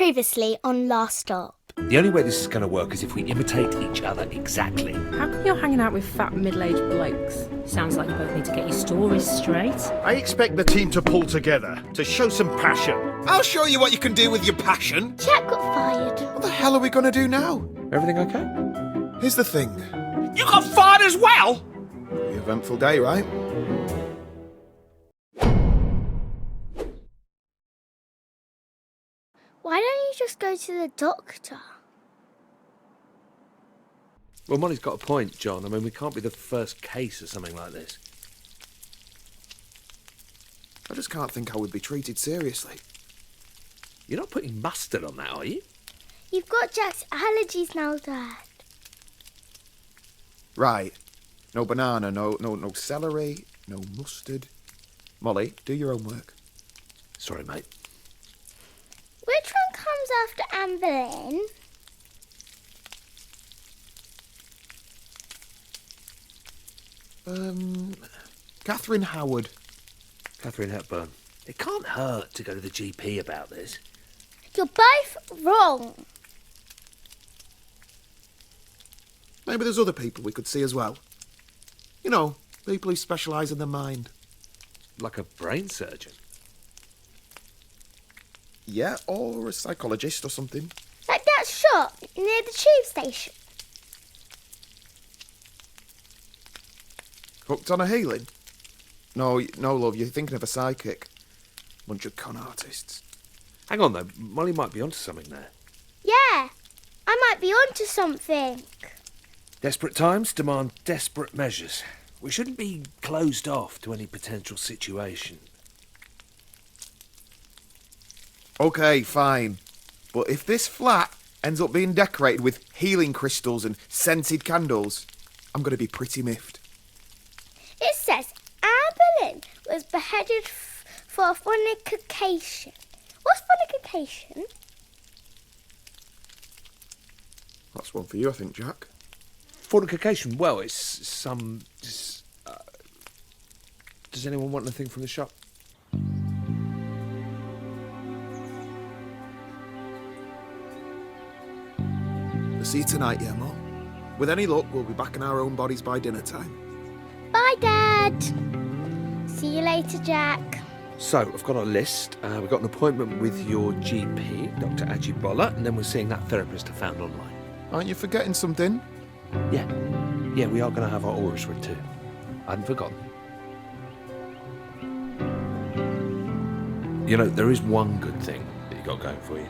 Previously on Last Stop. The only way this is going to work is if we imitate each other exactly. How come you're hanging out with fat middle-aged blokes? Sounds like you both need to get your stories straight. I expect the team to pull together, to show some passion. I'll show you what you can do with your passion. Jack got fired. What the hell are we going to do now? Everything okay? Here's the thing. You got fired as well? An eventful day, right? Why don't you just go to the doctor? Well, Molly's got a point, John. I mean, we can't be the first case of something like this. I just can't think how we'd be treated seriously. You're not putting mustard on that, are you? You've got Jack's allergies now, Dad. Right. No banana, no celery, no mustard. Molly, do your homework. Sorry, mate. Which one comes after Anne Boleyn? Catherine Howard. Catherine Hepburn. It can't hurt to go to the GP about this. You're both wrong. Maybe there's other people we could see as well. You know, people who specialise in the mind. Like a brain surgeon. Yeah, or a psychologist or something. Like that shop near the tube station. Hooked on a healing? No, love, you're thinking of a psychic. Bunch of con artists. Hang on, though. Molly might be onto something there. Yeah, I might be onto something. Desperate times demand desperate measures. We shouldn't be closed off to any potential situation. Okay, fine. But if this flat ends up being decorated with healing crystals and scented candles, I'm going to be pretty miffed. It says Anne Boleyn was beheaded for fornication. What's fornication? That's one for you, I think, Jack. Fornication, well, it's some... does anyone want anything from the shop? We'll see you tonight, yeah, Mom? With any luck, we'll be back in our own bodies by dinner time. Bye, Dad. See you later, Jack. So, I've got a list. We've got an appointment with your GP, Dr. Ajibola, and then we're seeing that therapist I found online. Aren't you forgetting something? Yeah, we are going to have our auras read too. I hadn't forgotten. You know, there is one good thing that you got going for you.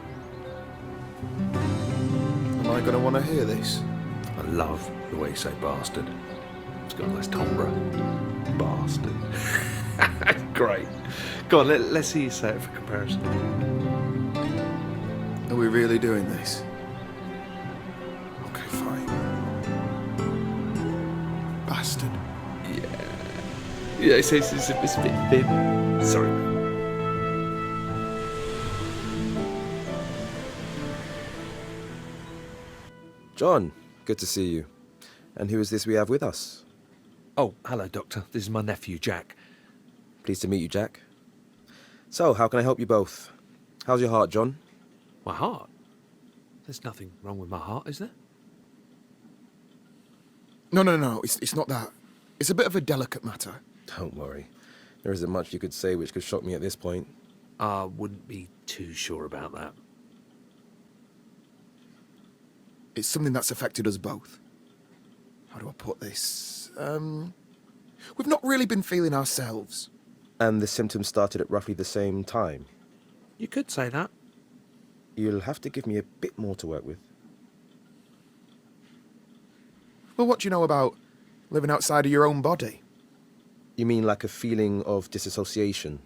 Am I going to want to hear this? I love the way you say bastard. It's got a nice timbre. Bastard. Great. Go on, let's see you say it for comparison. Are we really doing this? Okay, fine. Bastard. Yeah, it's a bit thin. Sorry. John, good to see you. And who is this we have with us? Oh, hello, Doctor. This is my nephew, Jack. Pleased to meet you, Jack. So, how can I help you both? How's your heart, John? My heart? There's nothing wrong with my heart, is there? No, it's not that. It's a bit of a delicate matter. Don't worry. There isn't much you could say which could shock me at this point. I wouldn't be too sure about that. It's something that's affected us both. How do I put this? We've not really been feeling ourselves. And the symptoms started at roughly the same time. You could say that. You'll have to give me a bit more to work with. Well, what do you know about living outside of your own body? You mean like a feeling of disassociation?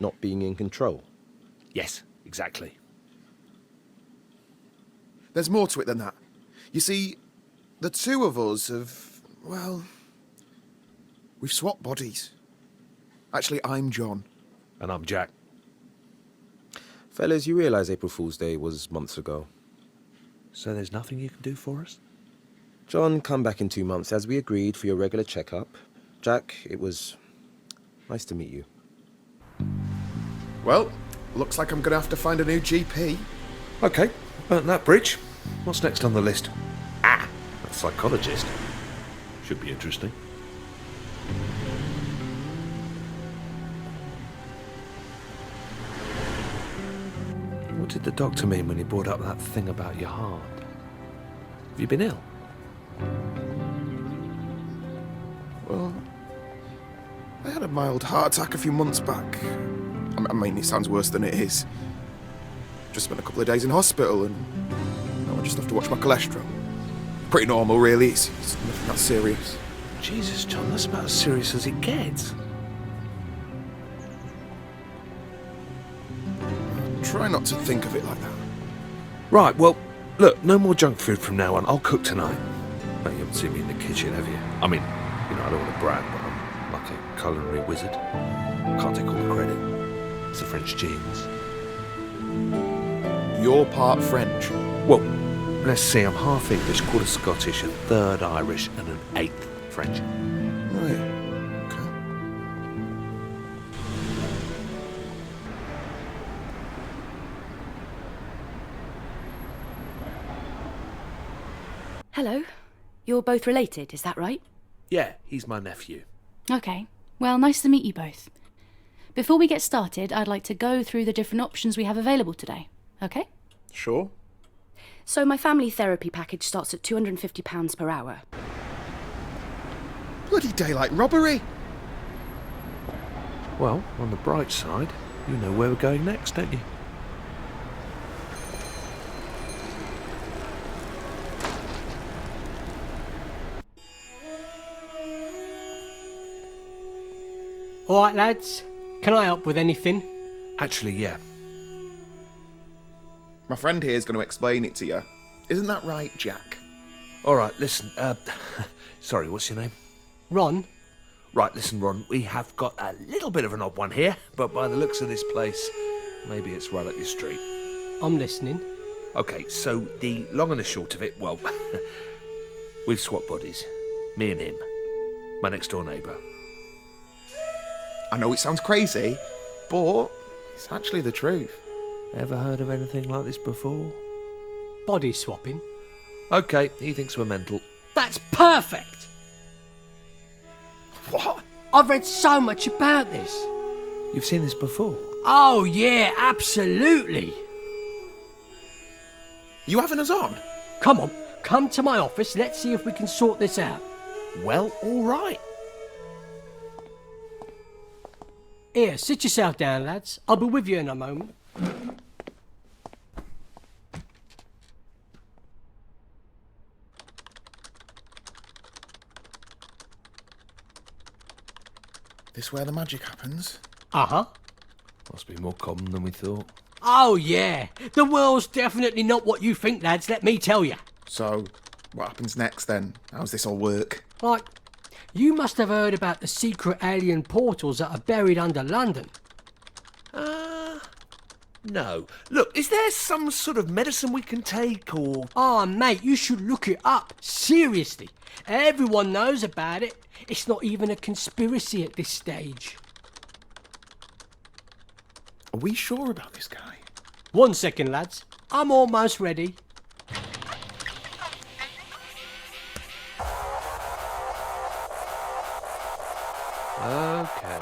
Not being in control? Yes, exactly. There's more to it than that. You see, the two of us have, well, we've swapped bodies. Actually, I'm John. And I'm Jack. Fellas, you realise April Fool's Day was months ago. So there's nothing you can do for us? John, come back in 2 months as we agreed for your regular checkup. Jack, it was nice to meet you. Well, looks like I'm going to have to find a new GP. Okay, burnt that bridge. What's next on the list? Ah, that psychologist. Should be interesting. What did the doctor mean when he brought up that thing about your heart? Have you been ill? Well, I had a mild heart attack a few months back. I mean, it sounds worse than it is. Just spent a couple of days in hospital and now I just have to watch my cholesterol. Pretty normal, really. It's nothing that serious. Jesus, John, that's about as serious as it gets. Try not to think of it like that. Right, well, look, no more junk food from now on. I'll cook tonight. No, you haven't seen me in the kitchen, have you? I mean, you know, I don't want to brag, but I'm like a culinary wizard. Can't take all the credit. It's the French genes. You're part French. Well, let's see, I'm half English, quarter Scottish, a third Irish, and an eighth French. Right. Okay. Hello. You're both related, is that right? Yeah, he's my nephew. Okay. Well, nice to meet you both. Before we get started, I'd like to go through the different options we have available today. Okay? Sure. So my family therapy package starts at £250 per hour. Bloody daylight robbery! Well, on the bright side, you know where we're going next, don't you? All right, lads. Can I help with anything? Actually, yeah. My friend here is going to explain it to you. Isn't that right, Jack? All right, listen, sorry, what's your name? Ron? Right, listen, Ron, we have got a little bit of an odd one here, but by the looks of this place, maybe it's right up your street. I'm listening. Okay, so the long and the short of it, well, we've swapped bodies. Me and him. My next door neighbour. I know it sounds crazy, but it's actually the truth. Ever heard of anything like this before? Body swapping. Okay, he thinks we're mental. That's perfect! What? I've read so much about this. You've seen this before? Oh, yeah, absolutely. You having us on? Come on, come to my office. Let's see if we can sort this out. Well, all right. Here, sit yourself down, lads. I'll be with you in a moment. This where the magic happens? Uh-huh. Must be more common than we thought. Oh, yeah. The world's definitely not what you think, lads, let me tell you. So, what happens next then? How's this all work? Like, you must have heard about the secret alien portals that are buried under London. No. Look, is there some sort of medicine we can take, or... Oh, mate, you should look it up. Seriously. Everyone knows about it. It's not even a conspiracy at this stage. Are we sure about this guy? 1 second, lads. I'm almost ready. Okay.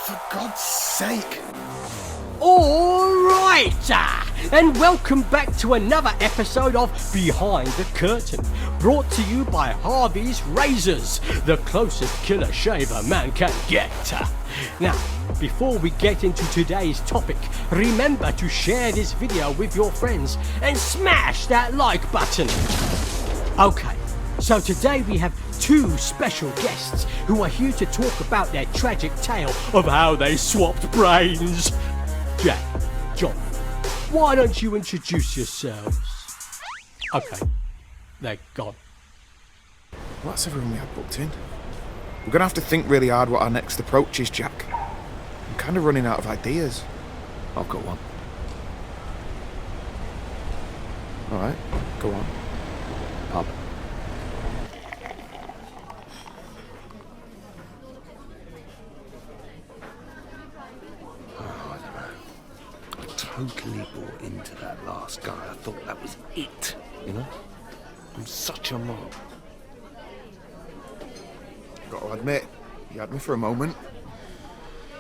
For God's sake! All right, and welcome back to another episode of Behind the Curtain, brought to you by Harvey's Razors, the closest killer shave a man can get. Now, before we get into today's topic, remember to share this video with your friends and smash that like button. Okay, so today we have two special guests who are here to talk about their tragic tale of how they swapped brains. Jack, John, why don't you introduce yourselves? Okay, they're gone. Well, that's everyone we had booked in. We're going to have to think really hard what our next approach is, Jack. I'm kind of running out of ideas. I've got one. All right, go on. Pub. totally bought into that last guy. I thought that was it, you know? I'm such a mob. Got to admit, you had me for a moment.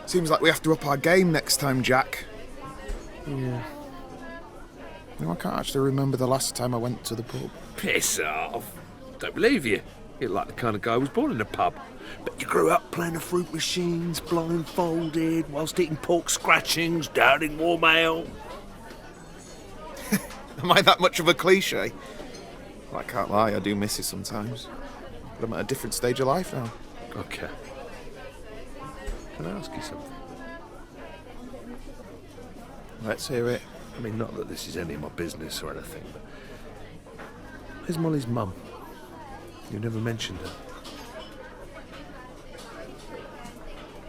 Seems like we have to up our game next time, Jack. Yeah. No, I can't actually remember the last time I went to the pub. Piss off. Don't believe you. You're like the kind of guy who was born in a pub. But you grew up playing the fruit machines, blindfolded, whilst eating pork scratchings, downing warm ale. Am I that much of a cliche? Well, I can't lie, I do miss it sometimes. But I'm at a different stage of life now. Okay. Can I ask you something? Let's hear it. I mean, not that this is any of my business or anything, but... Where's Molly's mum? You never mentioned her.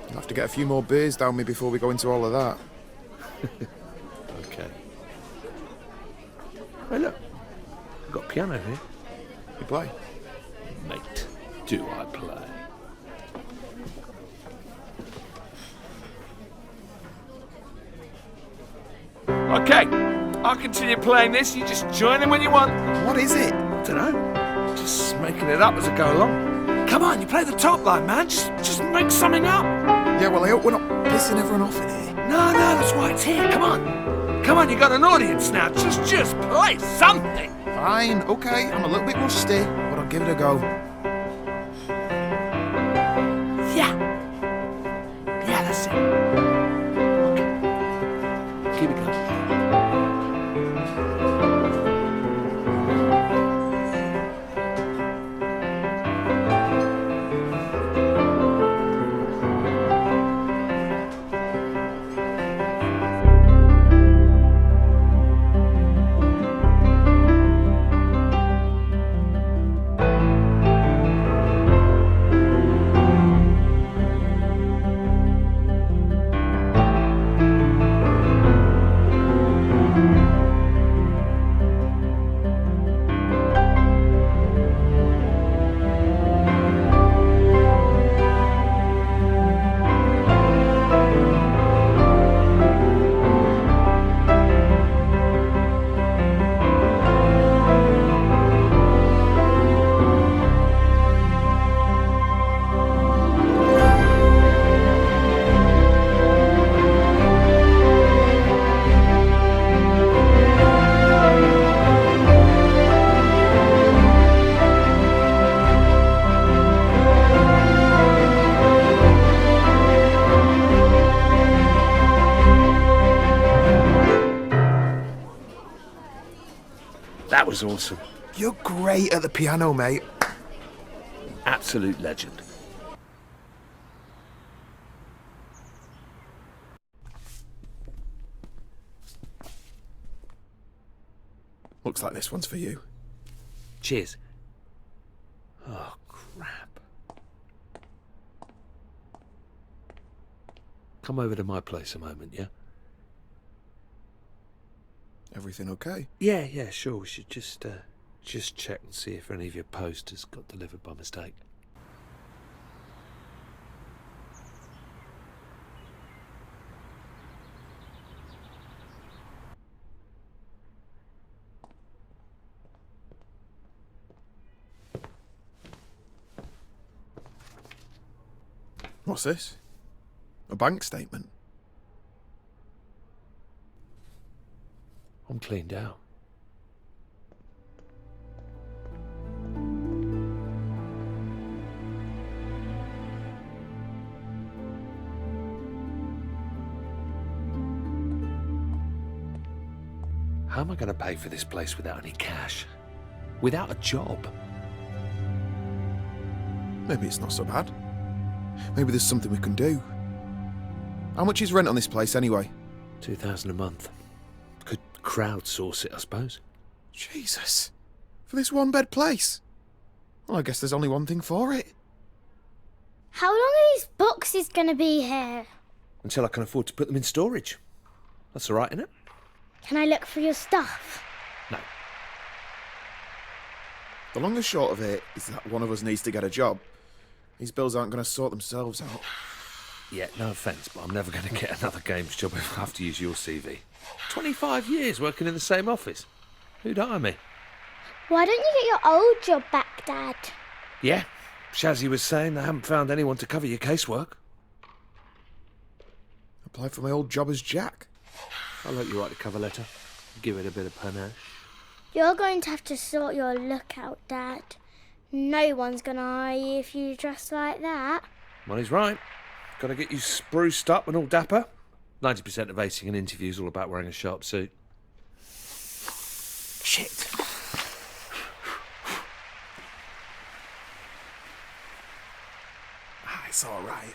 I'll have to get a few more beers down me before we go into all of that. Okay. Hey, look. I've got a piano here. You play? Mate, do I play? Okay, I'll continue playing this. You just join in when you want. What is it? Dunno. Just making it up as I go along. Come on, you play the top line, man. Just make something up. Yeah, well, I hope we're not pissing everyone off in here. No, that's why it's here. Come on. Come on, you got an audience now. Just play something. Fine, okay, I'm a little bit rusty, but I'll give it a go. Yeah. Yeah, that's it. Okay. Keep it going. That was awesome. You're great at the piano, mate. Absolute legend. Looks like this one's for you. Cheers. Oh, crap. Come over to my place a moment, yeah? Everything okay? Yeah, sure. We should just check and see if any of your posters got delivered by mistake. What's this? A bank statement? I'm cleaned out. How am I going to pay for this place without any cash? Without a job? Maybe it's not so bad. Maybe there's something we can do. How much is rent on this place anyway? 2,000 a month. Could crowdsource it, I suppose. Jesus. For this one-bed place? Well, I guess there's only one thing for it. How long are these boxes gonna be here? Until I can afford to put them in storage. That's all right, isn't it? Can I look for your stuff? No. The long and short of it is that one of us needs to get a job. These bills aren't going to sort themselves out. Yeah, no offence, but I'm never going to get another games job if I have to use your CV. 25 years working in the same office. Who'd hire me? Why don't you get your old job back, Dad? Yeah, Shazzy was saying they haven't found anyone to cover your casework. Apply for my old job as Jack. I'll let you write the cover letter. Give it a bit of panache. You're going to have to sort your look out, Dad. No one's going to hire you if you dress like that. Well, he's right. Got to get you spruced up and all dapper. 90% of acing an interview is all about wearing a sharp suit. Shit. It's all right.